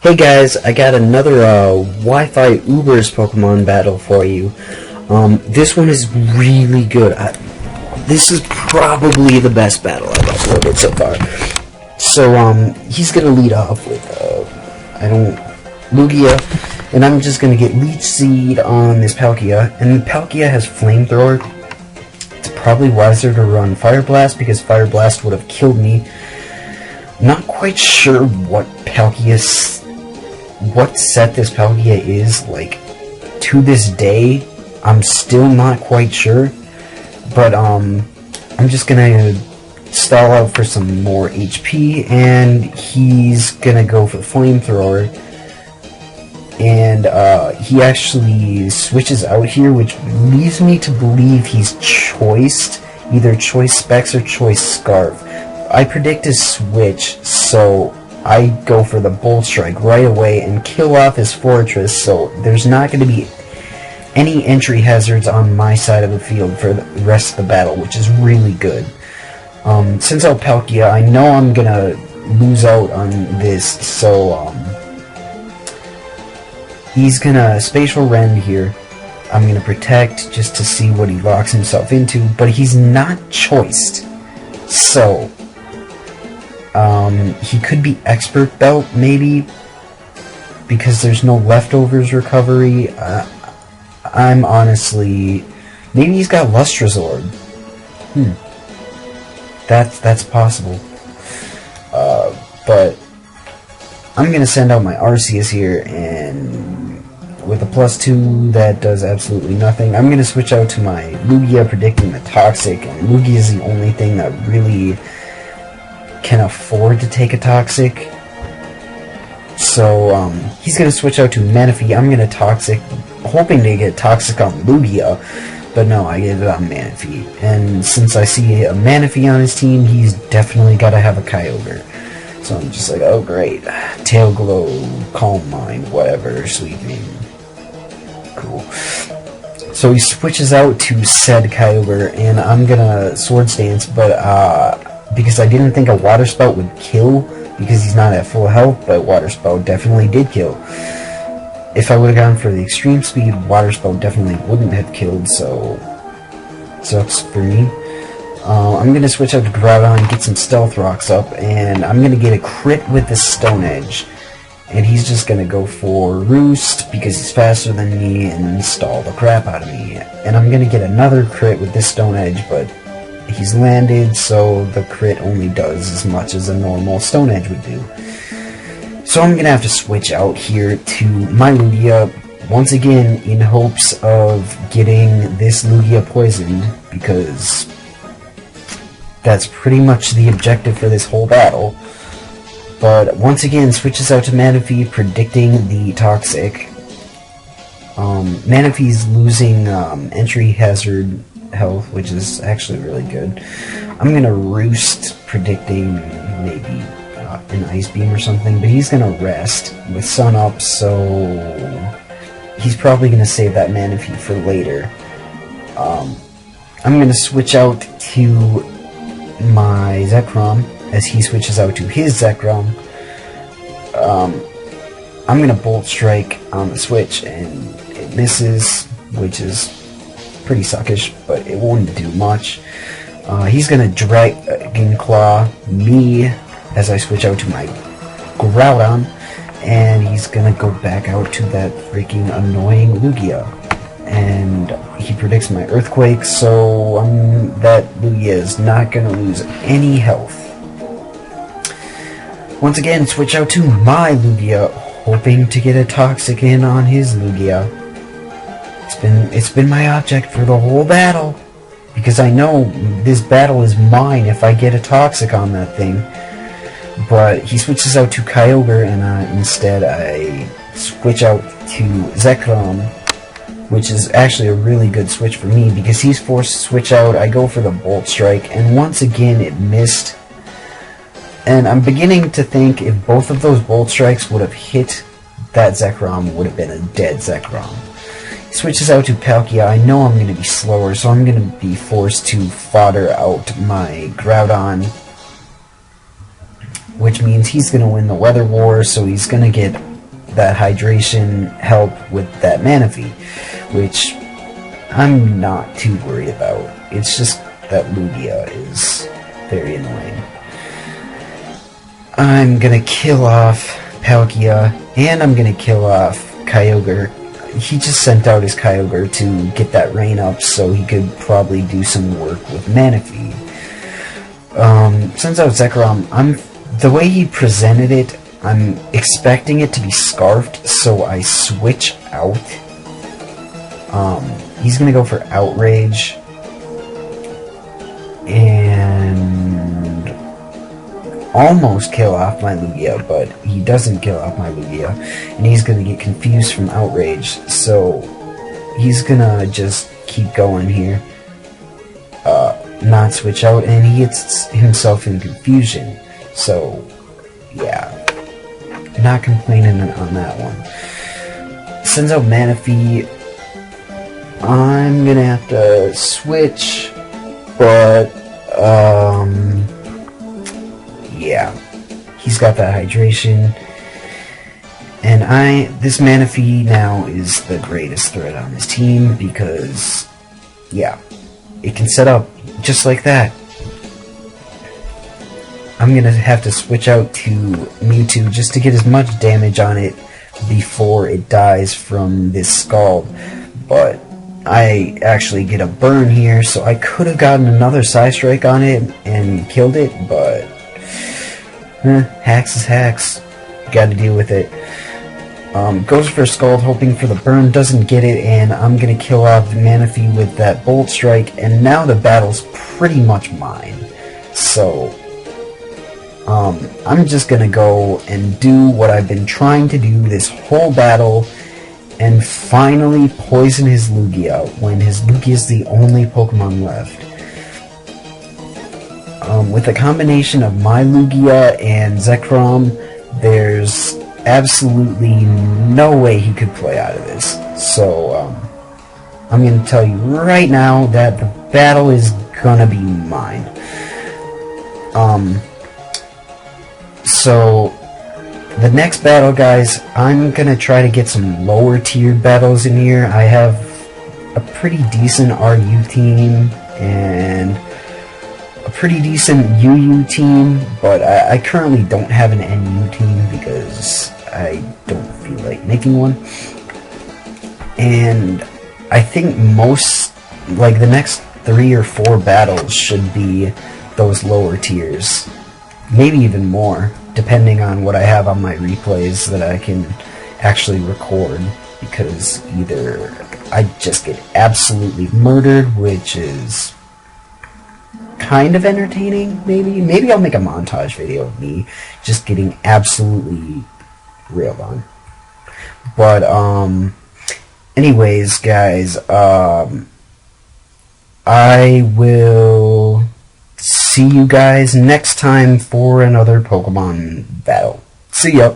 Hey guys, I got another Wi-Fi Ubers Pokemon battle for you. This one is really good. This is probably the best battle I've uploaded so far. So, he's gonna lead off with, Lugia, and I'm just gonna get Leech Seed on this Palkia, and Palkia has Flamethrower. It's probably wiser to run Fire Blast, because Fire Blast would have killed me. Not quite sure what set this Palkia is, like, to this day. I'm still not quite sure, but I'm just gonna stall out for some more HP, and he's gonna go for the Flamethrower, and he actually switches out here, which leads me to believe he's choiced, either Choice Specs or Choice Scarf. I predict a switch, so I go for the Bolt Strike right away and kill off his Fortress, so there's not going to be any entry hazards on my side of the field for the rest of the battle, which is really good. Since I'm Palkia, I know I'm going to lose out on this, so he's going to Spatial Rend here. I'm going to Protect just to see what he locks himself into, but he's not choiced, so he could be Expert Belt, maybe, because there's no Leftovers recovery. I'm honestly... Maybe he's got Lustrous Orb. That's possible. But I'm gonna send out my Arceus here, and with a +2, that does absolutely nothing. I'm gonna switch out to my Lugia, predicting the Toxic, and Lugia is the only thing that really can afford to take a Toxic. So, he's gonna switch out to Manaphy. I'm gonna Toxic, hoping to get Toxic on Lugia, but no, I get it on Manaphy. And since I see a Manaphy on his team, he's definitely gotta have a Kyogre. So I'm just like, oh great, Tail Glow, Calm Mind, whatever, sweet name. Cool. So he switches out to said Kyogre, and I'm gonna Swords Dance, but because I didn't think a Water Spout would kill, because he's not at full health, but Water Spout definitely did kill. If I would have gone for the Extreme Speed, Water Spout definitely wouldn't have killed, so sucks for me. I'm going to switch out to Groudon, get some Stealth Rocks up, and I'm going to get a crit with the Stone Edge. And he's just going to go for Roost, because he's faster than me, and stall the crap out of me. And I'm going to get another crit with this Stone Edge, but he's landed, so the crit only does as much as a normal Stone Edge would do. So I'm gonna have to switch out here to my Lugia, once again, in hopes of getting this Lugia poisoned, because that's pretty much the objective for this whole battle. But once again, switches out to Manaphy, predicting the Toxic. Manaphy's losing entry hazard health, which is actually really good. I'm gonna Roost, predicting maybe an Ice Beam or something, but he's gonna rest with Sun Up, so he's probably gonna save that Manaphy for later. I'm gonna switch out to my Zekrom as he switches out to his Zekrom. I'm gonna Bolt Strike on the switch, and it misses, which is pretty suckish, but it won't do much. He's gonna Dragon Claw me as I switch out to my Groudon, and he's gonna go back out to that freaking annoying Lugia. And he predicts my Earthquake, so that Lugia is not gonna lose any health. Once again, switch out to my Lugia, hoping to get a Toxic in on his Lugia. It's been my object for the whole battle, because I know this battle is mine if I get a Toxic on that thing. But he switches out to Kyogre, and instead I switch out to Zekrom, which is actually a really good switch for me, because he's forced to switch out. I go for the Bolt Strike, and once again it missed. And I'm beginning to think if both of those Bolt Strikes would have hit, that Zekrom would have been a dead Zekrom. Switches out to Palkia. I know I'm going to be slower, so I'm going to be forced to fodder out my Groudon, which means he's going to win the Weather War, so he's going to get that hydration help with that Manaphy, which I'm not too worried about. It's just that Lugia is very annoying. I'm gonna kill off Palkia, and I'm gonna kill off Kyogre. He just sent out his Kyogre to get that rain up so he could probably do some work with Manaphy. Sends out Zekrom. The way he presented it, I'm expecting it to be Scarfed, so I switch out. He's gonna go for Outrage, and almost kill off my Lugia, but he doesn't kill off my Lugia, and he's gonna get confused from Outrage, so he's gonna just keep going here, not switch out, and he gets himself in confusion. So yeah, not complaining on that one. Sends out Manaphy. I'm gonna have to switch, but yeah, he's got that hydration, and this Manaphy now is the greatest threat on his team because, yeah, it can set up just like that. I'm gonna have to switch out to Mewtwo just to get as much damage on it before it dies from this Scald, but I actually get a burn here, so I could have gotten another Psystrike on it and killed it, but hacks is hacks. Gotta deal with it. Goes for Scald, hoping for the burn, doesn't get it, and I'm gonna kill off Manaphy with that Bolt Strike, and now the battle's pretty much mine. So I'm just gonna go and do what I've been trying to do this whole battle, and finally poison his Lugia when his Lugia is the only Pokemon left. With a combination of my Lugia and Zekrom, there's absolutely no way he could play out of this. So I'm going to tell you right now that the battle is gonna be mine. So the next battle, guys, I'm gonna try to get some lower tiered battles in here. I have a pretty decent RU team and a pretty decent UU team, but I currently don't have an NU team because I don't feel like making one. And I think the next 3 or 4 battles should be those lower tiers. Maybe even more, depending on what I have on my replays that I can actually record, because either I just get absolutely murdered, which is kind of entertaining, maybe I'll make a montage video of me just getting absolutely railed on. But anyways, guys, I will see you guys next time for another Pokemon battle. See ya!